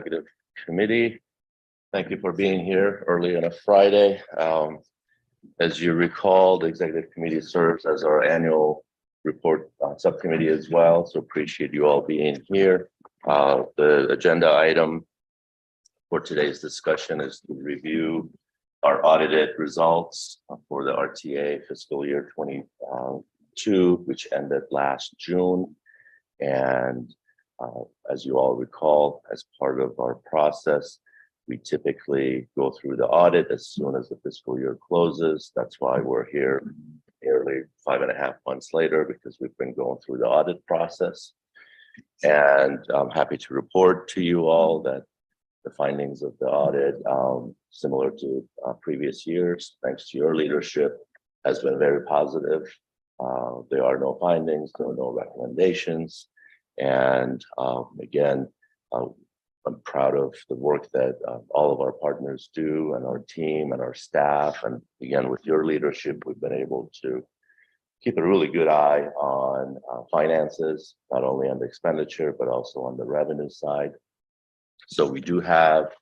Executive Committee. Thank you for being here early on a Friday. As you recall, the Executive Committee serves as our annual report subcommittee as well, so appreciate you all being here. The agenda item for today's discussion is to review our audited results for the RTA fiscal year 22, which ended last June. And as you all recall, as part of our process, we typically go through the audit as soon as the fiscal year closes. That's why we're here nearly 5.5 months later, because we've been going through the audit process. And I'm happy to report to you all that the findings of the audit, similar to previous years, thanks to your leadership, has been very positive. There are no findings, there are no recommendations. And again, I'm proud of the work that all of our partners do, and our team and our staff. And again, with your leadership, we've been able to keep a really good eye on finances, not only on the expenditure, but also on the revenue side. So we do have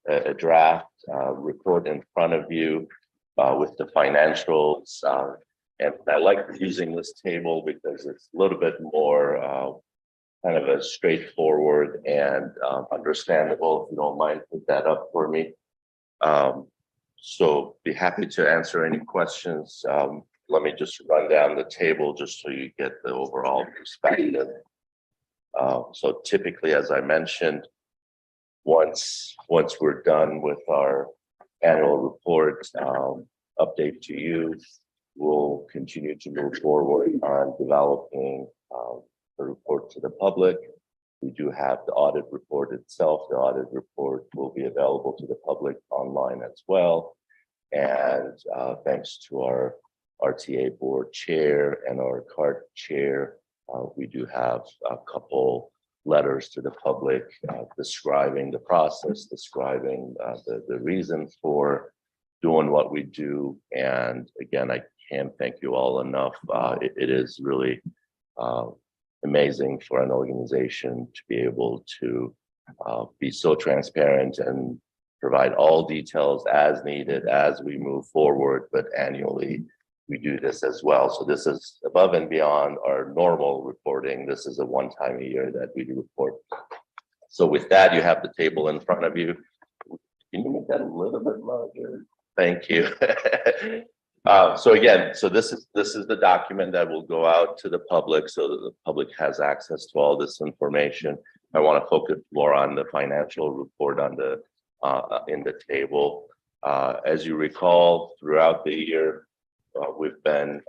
a draft report in front of you with the financials. And I like using this table because it's a little bit more kind of a straightforward and understandable. If you don't mind, put that up for me. So be happy to answer any questions. Let me just run down the table just so you get the overall perspective. So typically, as I mentioned, once we're done with our annual report update to you, we'll continue to move forward on developing the report to the public. We do have the audit report itself. The audit report will be available to the public online as well. And thanks to our RTA board chair and our CART chair, we do have a couple letters to the public describing the process, describing the reason for doing what we do. And again, I can't thank you all enough. It is really amazing for an organization to be able to be so transparent and provide all details as needed as we move forward, but annually we do this as well. So this is above and beyond our normal reporting. This is a one-time a year that we report. So with that, you have the table in front of you. Can you make that a little bit larger? Thank you. So again, this is the document that will go out to the public, so that the public has access to all this information. I want to focus more on the financial report on the in the table. As you recall, throughout the year, we've been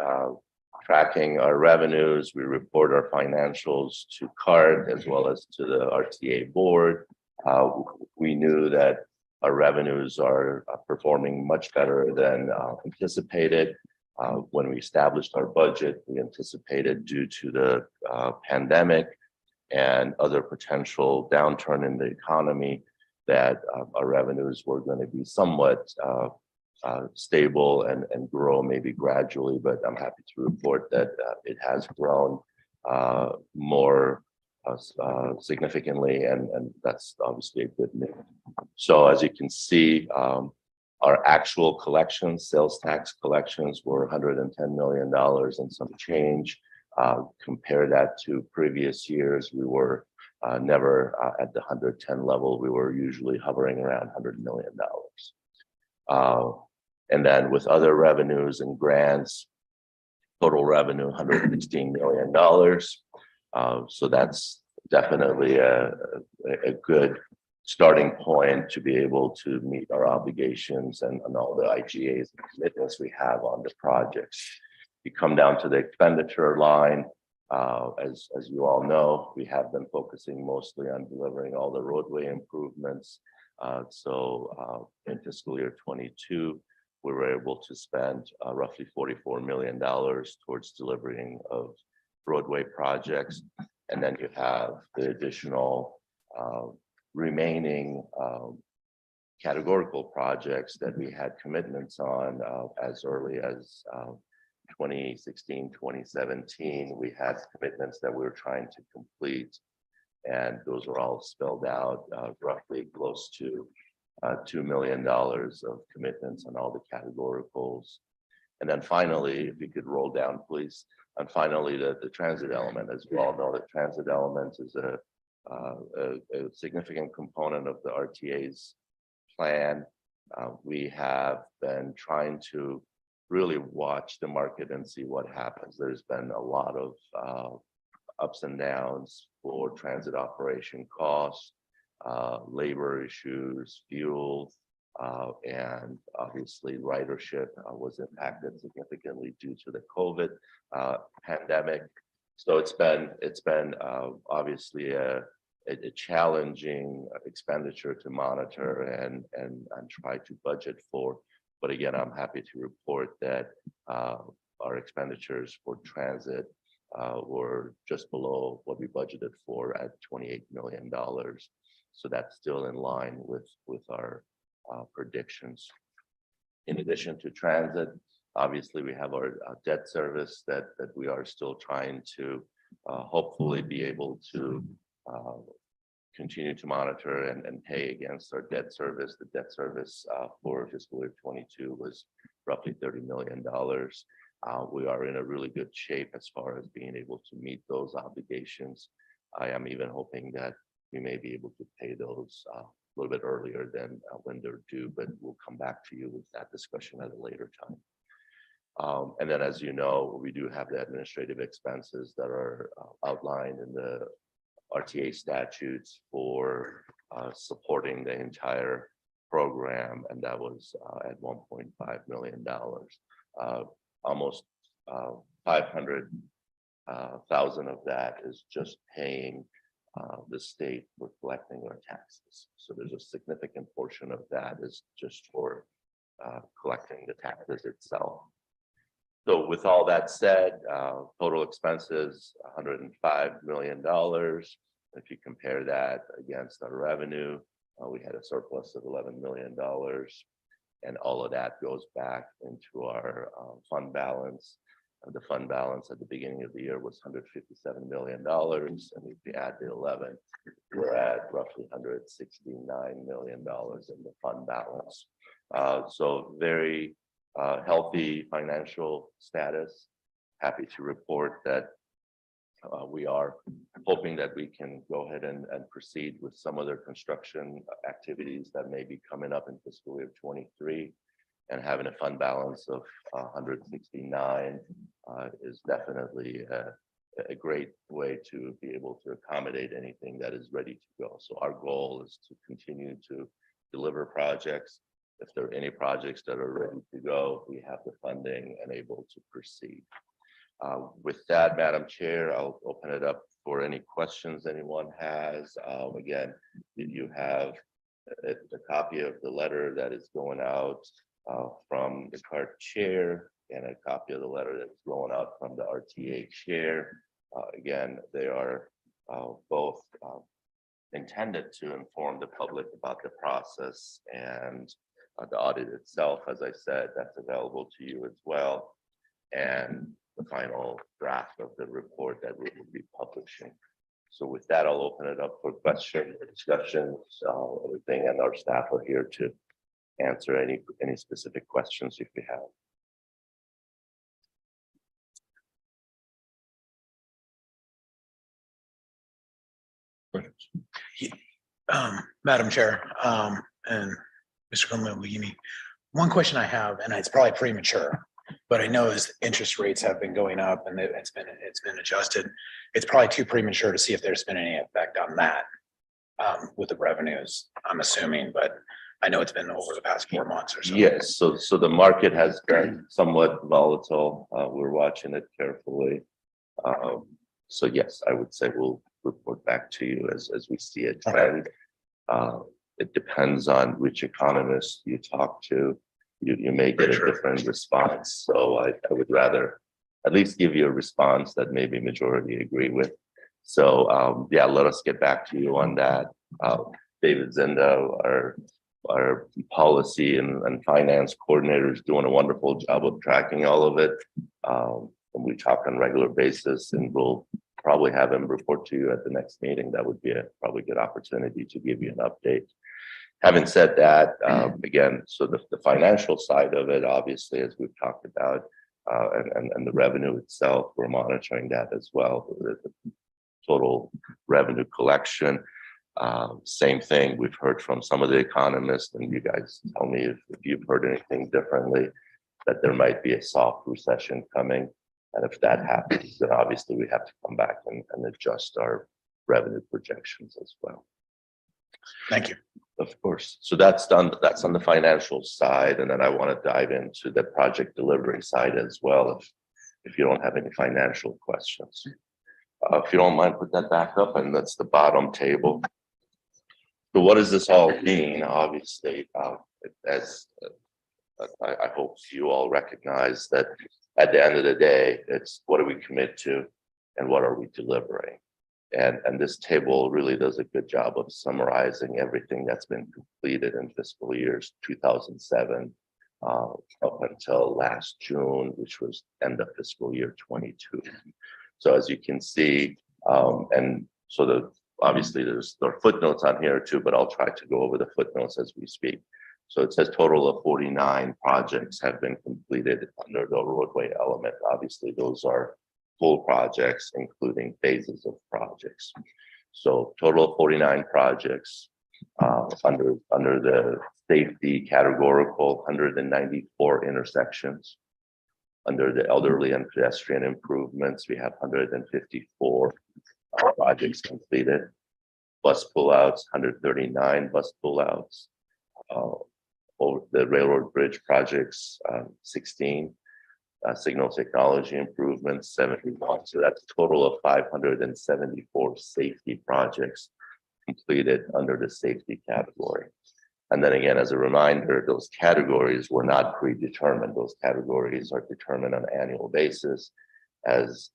tracking our revenues. We report our financials to CART as well as to the RTA board. We knew that our revenues are performing much better than anticipated. When we established our budget, we anticipated, due to the pandemic and other potential downturn in the economy, that our revenues were going to be somewhat stable and grow maybe gradually. But I'm happy to report that it has grown more significantly, and that's obviously a good news. So as you can see, our actual collections, sales tax collections, were $110 million and some change. Compare that to previous years, we were never at the 110 level. We were usually hovering around $100 million. And then with other revenues and grants, total revenue $116 million. So that's definitely a good starting point to be able to meet our obligations and all the IGAs and commitments we have on the projects. You come down to the expenditure line. As you all know, we have been focusing mostly on delivering all the roadway improvements. So in fiscal year 22, we were able to spend roughly $44 million towards delivering of roadway projects. And then you have the additional remaining categorical projects that we had commitments on as early as 2016, 2017. We had commitments that we were trying to complete and those are all spelled out, roughly close to $2 million of commitments on all the categoricals. And then finally, if you could roll down, please. And finally, the transit element. As we all know, the transit element is a significant component of the RTA's plan. We have been trying to really watch the market and see what happens. There's been a lot of ups and downs for transit operation costs, labor issues, fuel, and obviously ridership was impacted significantly due to the COVID pandemic. So it's been obviously a challenging expenditure to monitor and try to budget for. But again, I'm happy to report that our expenditures for transit were just below what we budgeted for at $28 million. So that's still in line with our predictions. In addition to transit, obviously we have our debt service that we are still trying to hopefully be able to continue to monitor and pay against our debt service. The debt service for fiscal year 22 was roughly $30 million. We are in a really good shape as far as being able to meet those obligations. I am even hoping that we may be able to pay those a little bit earlier than when they're due, but we'll come back to you with that discussion at a later time. And then, as you know, we do have the administrative expenses that are outlined in the RTA statutes for supporting the entire program, and that was at $1.5 million. Almost 500,000 of that is just paying the state for collecting our taxes. So there's a significant portion of that is just for collecting the taxes itself. So with all that said, total expenses, $105 million. If you compare that against our revenue, we had a surplus of $11 million. And all of that goes back into our fund balance. The fund balance at the beginning of the year was $157 million. And if we add the 11, we're at roughly $169 million in the fund balance. So very healthy financial status. Happy to report that we are hoping that we can go ahead and proceed with some other construction activities that may be coming up in fiscal year 23, and having a fund balance of 169 is definitely a great way to be able to accommodate anything that is ready to go. So our goal is to continue to deliver projects. If there are any projects that are ready to go, we have the funding and able to proceed. With that, Madam Chair, I'll open it up for any questions anyone has. Again, you have a copy of the letter that is going out from the CART chair and a copy of the letter that's going out from the RTA chair. Again, they are both intended to inform the public about the process and the audit itself. As I said, that's available to you as well. And the final draft of the report that we will be publishing. So with that, I'll open it up for questions, discussions, everything, and our staff are here to answer any specific questions if you have. Madam Chair, and Mr. Kumlini, one question I have, and it's probably premature, but I know as interest rates have been going up and it's been adjusted, it's probably too premature to see if there's been any effect on that with the revenues, I'm assuming, but I know it's been over the past 4 months or so. Yes, so the market has been somewhat volatile. We're watching it carefully. So yes, I would say we'll report back to you as we see a trend. It depends on which economist you talk to. You may get a different response. So I would rather at least give you a response that maybe majority agree with. So yeah, let us get back to you on that. David Zendo, our policy and finance coordinator, is doing a wonderful job of tracking all of it. And we talk on a regular basis, and we'll probably have him report to you at the next meeting. That would be a probably good opportunity to give you an update. Having said that, again, so the financial side of it, obviously, as we've talked about, and the revenue itself, we're monitoring that as well. The total revenue collection, same thing. We've heard from some of the economists, and you guys tell me if you've heard anything differently, that there might be a soft recession coming. And if that happens, then obviously we have to come back and adjust our revenue projections as well. Thank you. Of course. So that's done. That's on the financial side. And then I want to dive into the project delivery side as well, if you don't have any financial questions. If you don't mind, put that back up, and that's the bottom table. So what does this all mean? Obviously, as I hope you all recognize that at the end of the day, it's what do we commit to and what are we delivering? And this table really does a good job of summarizing everything that's been completed in fiscal years 2007 up until last June, which was end of fiscal year 22. So as you can see, and so obviously there are footnotes on here too, but I'll try to go over the footnotes as we speak. So it says total of 49 projects have been completed under the roadway element. Obviously, those are full projects, including phases of projects. So total of 49 projects under the safety categorical, 194 intersections. Under the elderly and pedestrian improvements, we have 154 projects completed. Bus pullouts, 139 bus pullouts. Over the railroad bridge projects, 16. Signal technology improvements, 71. So that's a total of 574 safety projects completed under the safety category. And then again, as a reminder, those categories were not predetermined. Those categories are determined on an annual basis as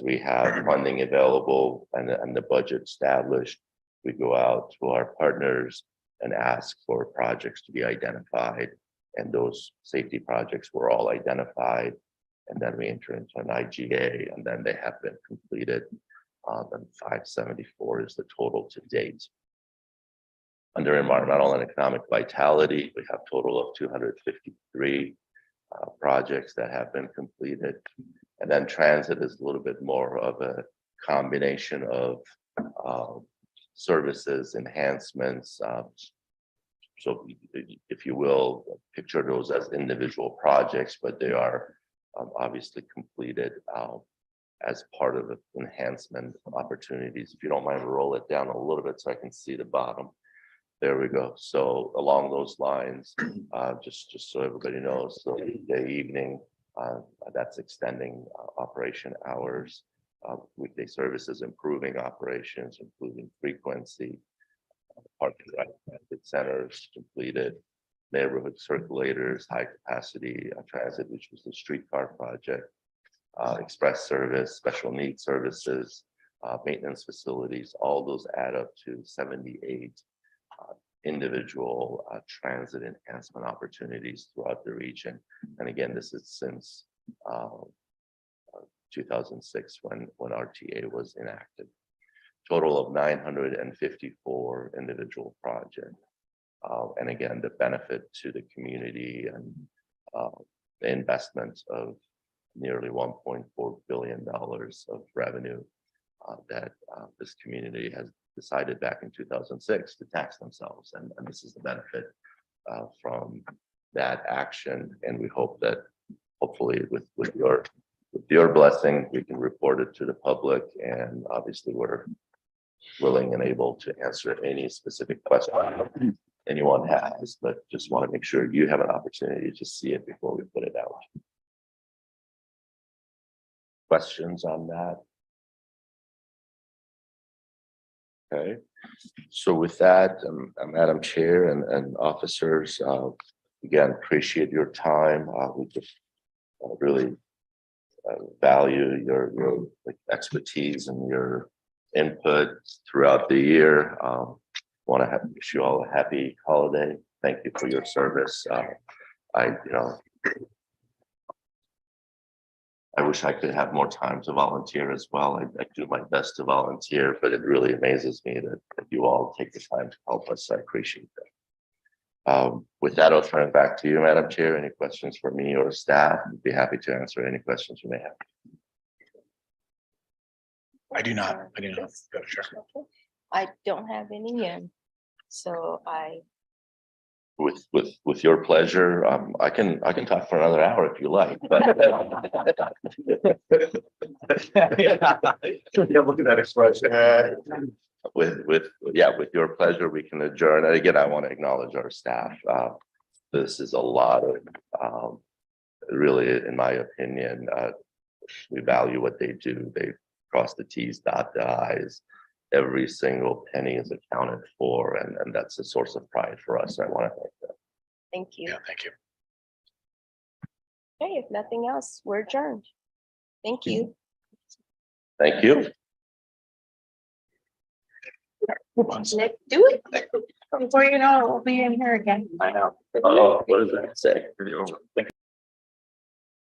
we have funding available and the budget established. We go out to our partners and ask for projects to be identified. And those safety projects were all identified. And then we enter into an IGA, and then they have been completed. And 574 is the total to date. Under environmental and economic vitality, we have a total of 253 projects that have been completed. And then transit is a little bit more of a combination of services, enhancements. So if you will, picture those as individual projects, but they are obviously completed as part of the enhancement opportunities. If you don't mind, roll it down a little bit so I can see the bottom. There we go. So along those lines, just so everybody knows, so the evening, that's extending operation hours, weekday services, improving operations, including frequency, parking transit centers completed, neighborhood circulators, high capacity transit, which was the streetcar project, express service, special needs services, maintenance facilities. All those add up to 78 individual transit enhancement opportunities throughout the region. And again, this is since 2006 when RTA was enacted. Total of 954 individual projects. And again, the benefit to the community and the investment of nearly $1.4 billion of revenue that this community has decided back in 2006 to tax themselves. And this is the benefit from that action. And we hope that hopefully with your blessing, we can report it to the public. And obviously we're willing and able to answer any specific question anyone has, but just want to make sure you have an opportunity to see it before we put it out. Questions on that? Okay, so with that, Madam Chair and officers, again, appreciate your time. We just really value your expertise and your input throughout the year. Want to wish you all a happy holiday. Thank you for your service. I wish I could have more time to volunteer as well. I do my best to volunteer, but it really amazes me that you all take the time to help us. I appreciate that. With that, I'll turn it back to you, Madam Chair. Any questions for me or staff? I'd be happy to answer any questions you may have. I do not, Madam Chair. I don't have any, so With your pleasure, I can talk for another hour if you like, but. Yeah, look at that expression. With your pleasure, we can adjourn. And again, I want to acknowledge our staff. This is a lot of, really, in my opinion, we value what they do. They cross the T's, dot the I's. Every single penny is accounted for, and that's a source of pride for us. I want to thank them. thank you. Yeah, thank you. Okay, if nothing else, we're adjourned. Thank you. Thank you. Let's do it. Before you know it, we'll be in here again. I know. Oh, what does that say?